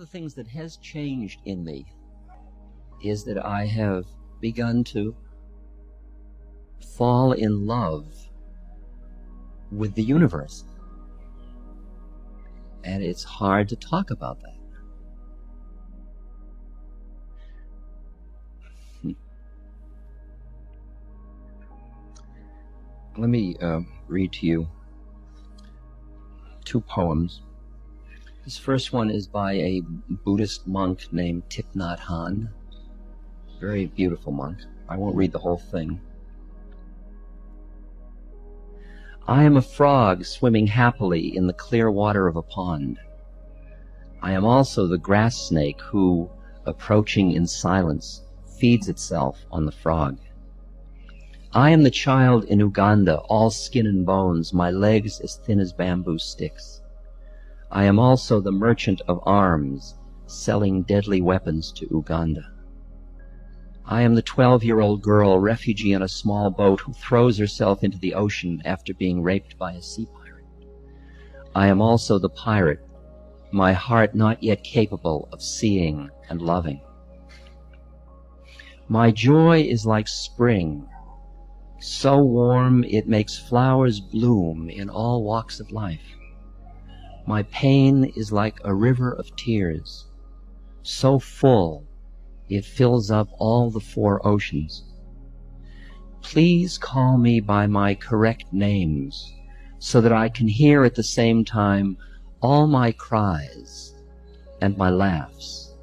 things that has changed in me is that I have begun to fall in love with the universe. And it's hard to talk about that. Let me read to you two poems. This first one is by a Buddhist monk named Thich Nhat Hanh. Very beautiful monk. I won't read the whole thing. I am a frog swimming happily in the clear water of a pond. I am also the grass snake who, approaching in silence, feeds itself on the frog. I am the child in Uganda, all skin and bones, my legs as thin as bamboo sticks. I am also the merchant of arms, selling deadly weapons to Uganda. I am the 12-year-old girl, refugee on a small boat, who throws herself into the ocean after being raped by a sea pirate. I am also the pirate, my heart not yet capable of seeing and loving. My joy is like spring, so warm it makes flowers bloom in all walks of life. My pain is like a river of tears, so full it fills up all the 4 oceans. Please call me by my correct names, so that I can hear at the same time all my cries and my laughs,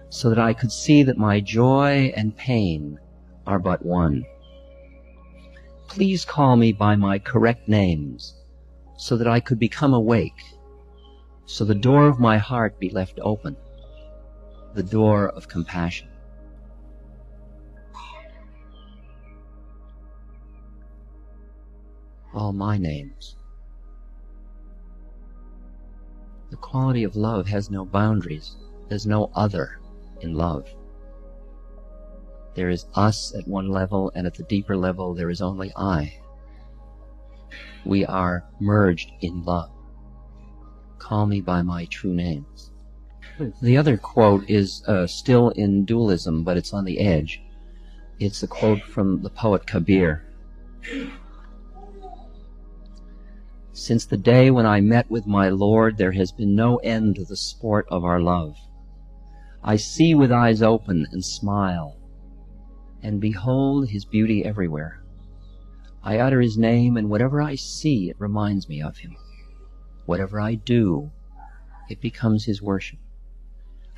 so that I could see that my joy and pain are but one. Please call me by my correct names, so that I could become awake, so the door of my heart be left open, the door of compassion. All my names. The quality of love has no boundaries. There's no other in love. There is us at one level, and at the deeper level there is only I. We are merged in love. Call me by my true names. The other quote is still in dualism, but it's on the edge. It's a quote from the poet Kabir. Since the day when I met with my Lord, there has been no end to the sport of our love. I see with eyes open and smile, and behold his beauty everywhere. I utter his name, and whatever I see, it reminds me of him. Whatever I do, it becomes his worship.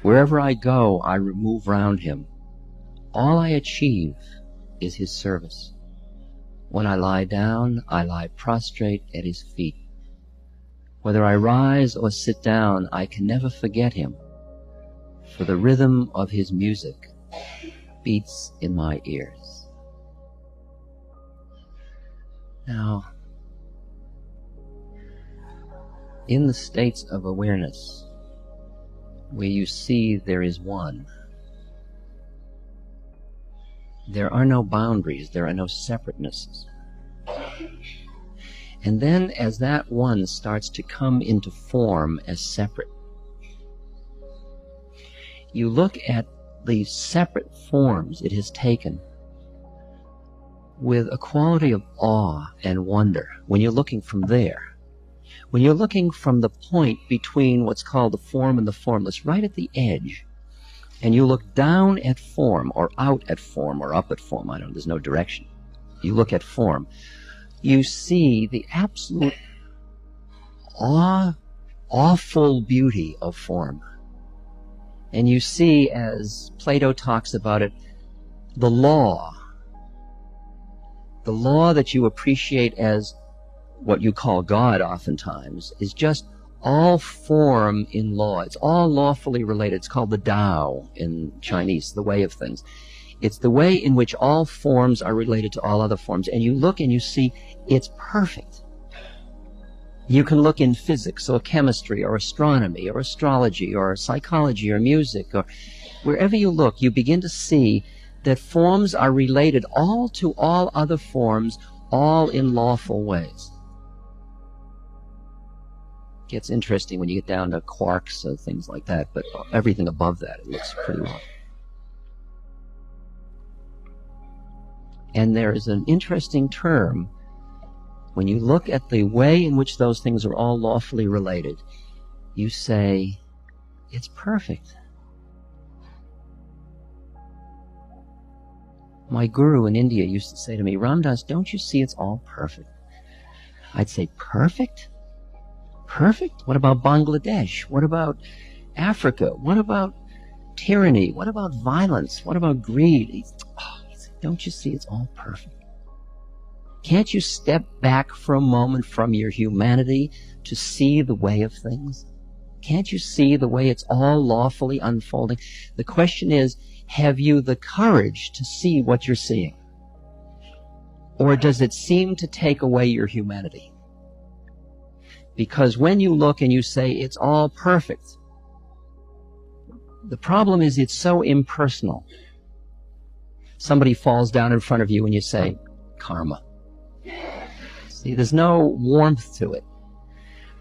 Wherever I go, I move round him. All I achieve is his service. When I lie down, I lie prostrate at his feet. Whether I rise or sit down, I can never forget him, for the rhythm of his music beats in my ears. Now, in the states of awareness, where you see there is one, there are no boundaries, there are no separatenesses. And then as that one starts to come into form as separate, you look at the separate forms it has taken with a quality of awe and wonder when you're looking from there. When you're looking from the point between what's called the form and the formless, right at the edge, and you look down at form, or out at form, or up at form, there's no direction. You look at form, you see the absolute awful beauty of form. And you see, as Plato talks about it, the law that you appreciate as what you call God oftentimes, is just all form in law. It's all lawfully related. It's called the Tao in Chinese, the way of things. It's the way in which all forms are related to all other forms. And you look and you see it's perfect. You can look in physics or chemistry or astronomy or astrology or psychology or music, or wherever you look, you begin to see that forms are related all to all other forms, all in lawful ways. It gets interesting when you get down to quarks or things like that, but everything above that, it looks pretty well. And there is an interesting term, when you look at the way in which those things are all lawfully related, you say, it's perfect. My guru in India used to say to me, Ram Dass, don't you see it's all perfect? I'd say, perfect? Perfect? What about Bangladesh? What about Africa? What about tyranny? What about violence? What about greed? He said, don't you see it's all perfect? Can't you step back for a moment from your humanity to see the way of things? Can't you see the way it's all lawfully unfolding? The question is, have you the courage to see what you're seeing? Or does it seem to take away your humanity? Because when you look and you say it's all perfect, the problem is it's so impersonal. Somebody falls down in front of you and you say, karma. See, there's no warmth to it.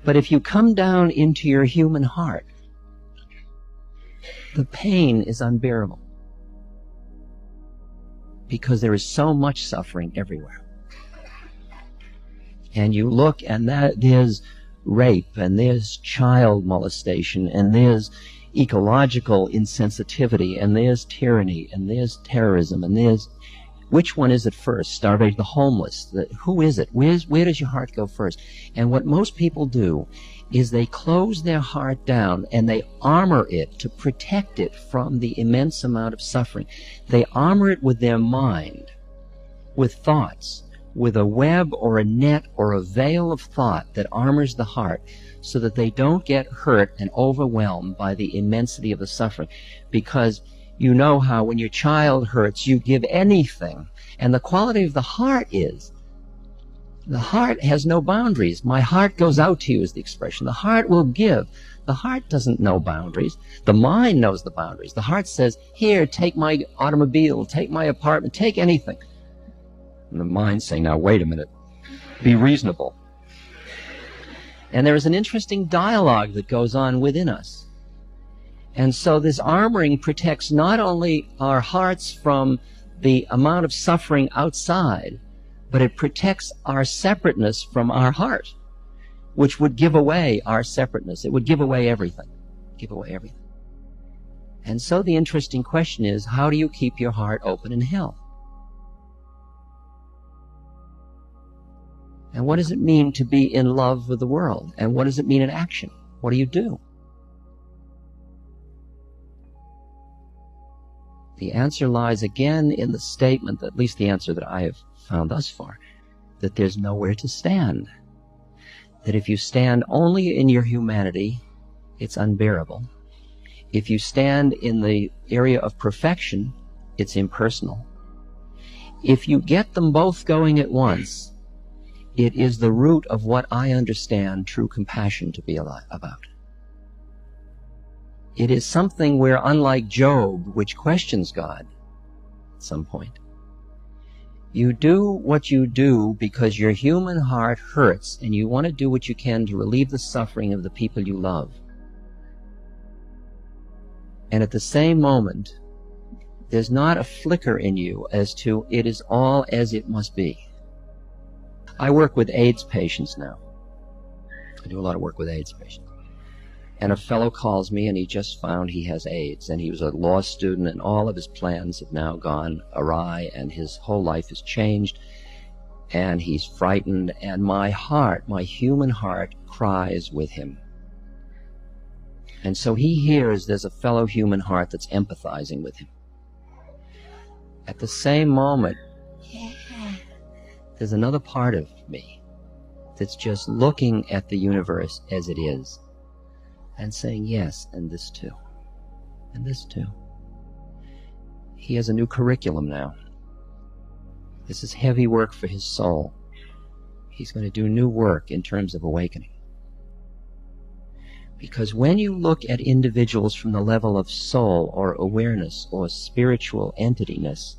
But if you come down into your human heart, the pain is unbearable. Because there is so much suffering everywhere. And you look and there's rape, and there's child molestation, and there's ecological insensitivity, and there's tyranny, and there's terrorism, and there's... Which one is it first? Starvation, the homeless. Who is it? Where does your heart go first? And what most people do is they close their heart down and they armor it to protect it from the immense amount of suffering. They armor it with their mind, with thoughts, with a web or a net or a veil of thought that armors the heart so that they don't get hurt and overwhelmed by the immensity of the suffering. Because you know how when your child hurts, you give anything. And the quality of the heart is, the heart has no boundaries. My heart goes out to you is the expression. The heart will give. The heart doesn't know boundaries. The mind knows the boundaries. The heart says, here, take my automobile, take my apartment, take anything. And the mind's saying, now wait a minute, be reasonable. And there is an interesting dialogue that goes on within us. And so this armoring protects not only our hearts from the amount of suffering outside, but it protects our separateness from our heart, which would give away our separateness. It would give away everything. Give away everything. And so the interesting question is, how do you keep your heart open in hell? And what does it mean to be in love with the world? And what does it mean in action? What do you do? The answer lies again in the statement, at least the answer that I have found thus far, that there's nowhere to stand. That if you stand only in your humanity, it's unbearable. If you stand in the area of perfection, it's impersonal. If you get them both going at once, it is the root of what I understand true compassion to be about. It is something where, unlike Job, which questions God at some point, you do what you do because your human heart hurts and you want to do what you can to relieve the suffering of the people you love. And at the same moment, there's not a flicker in you as to it is all as it must be. I work with AIDS patients now. I do a lot of work with AIDS patients. And a fellow calls me and he just found he has AIDS, and he was a law student and all of his plans have now gone awry and his whole life has changed and he's frightened, and my heart, my human heart, cries with him. And so he hears there's a fellow human heart that's empathizing with him. At the same moment, there's another part of me that's just looking at the universe as it is and saying, yes, and this too, and this too. He has a new curriculum now. This is heavy work for his soul. He's going to do new work in terms of awakening. Because when you look at individuals from the level of soul or awareness or spiritual entityness,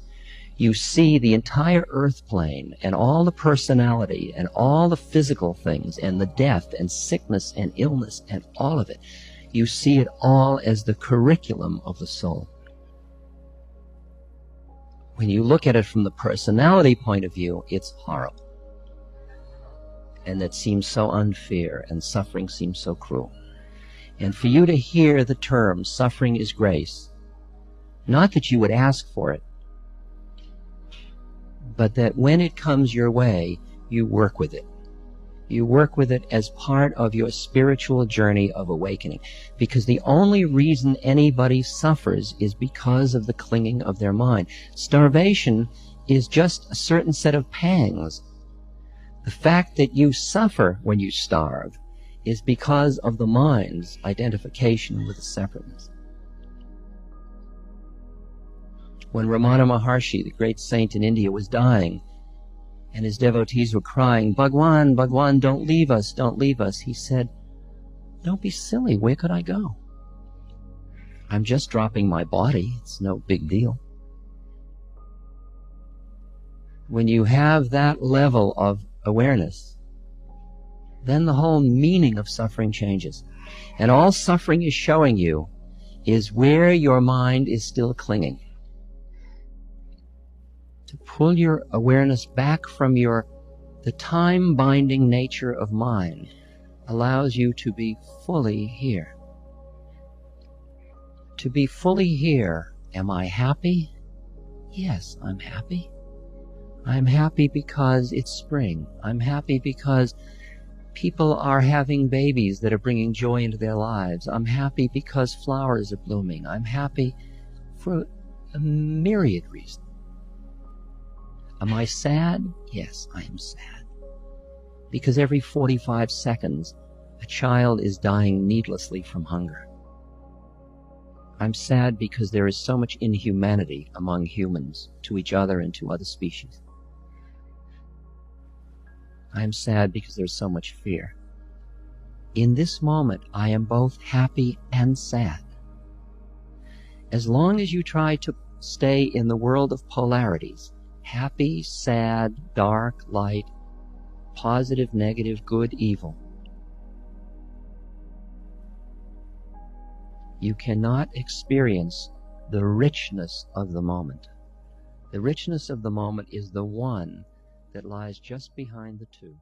You see the entire earth plane and all the personality and all the physical things and the death and sickness and illness and all of it. You see it all as the curriculum of the soul. When you look at it from the personality point of view, it's horrible. And it seems so unfair, and suffering seems so cruel. And for you to hear the term, suffering is grace, not that you would ask for it, but that when it comes your way, you work with it. You work with it as part of your spiritual journey of awakening. Because the only reason anybody suffers is because of the clinging of their mind. Starvation is just a certain set of pangs. The fact that you suffer when you starve is because of the mind's identification with the separateness. When Ramana Maharshi, the great saint in India, was dying, and his devotees were crying, "Bhagwan, Bhagwan, don't leave us, don't leave us," he said, "Don't be silly, where could I go? I'm just dropping my body, it's no big deal." When you have that level of awareness, then the whole meaning of suffering changes. And all suffering is showing you is where your mind is still clinging. To pull your awareness back from the time-binding nature of mind allows you to be fully here. To be fully here, am I happy? Yes, I'm happy. I'm happy because it's spring. I'm happy because people are having babies that are bringing joy into their lives. I'm happy because flowers are blooming. I'm happy for a myriad reasons. Am I sad? Yes, I am sad. Because every 45 seconds, a child is dying needlessly from hunger. I'm sad because there is so much inhumanity among humans, to each other and to other species. I am sad because there's so much fear. In this moment, I am both happy and sad. As long as you try to stay in the world of polarities, happy, sad, dark, light, positive, negative, good, evil, you cannot experience the richness of the moment. The richness of the moment is the one that lies just behind the two.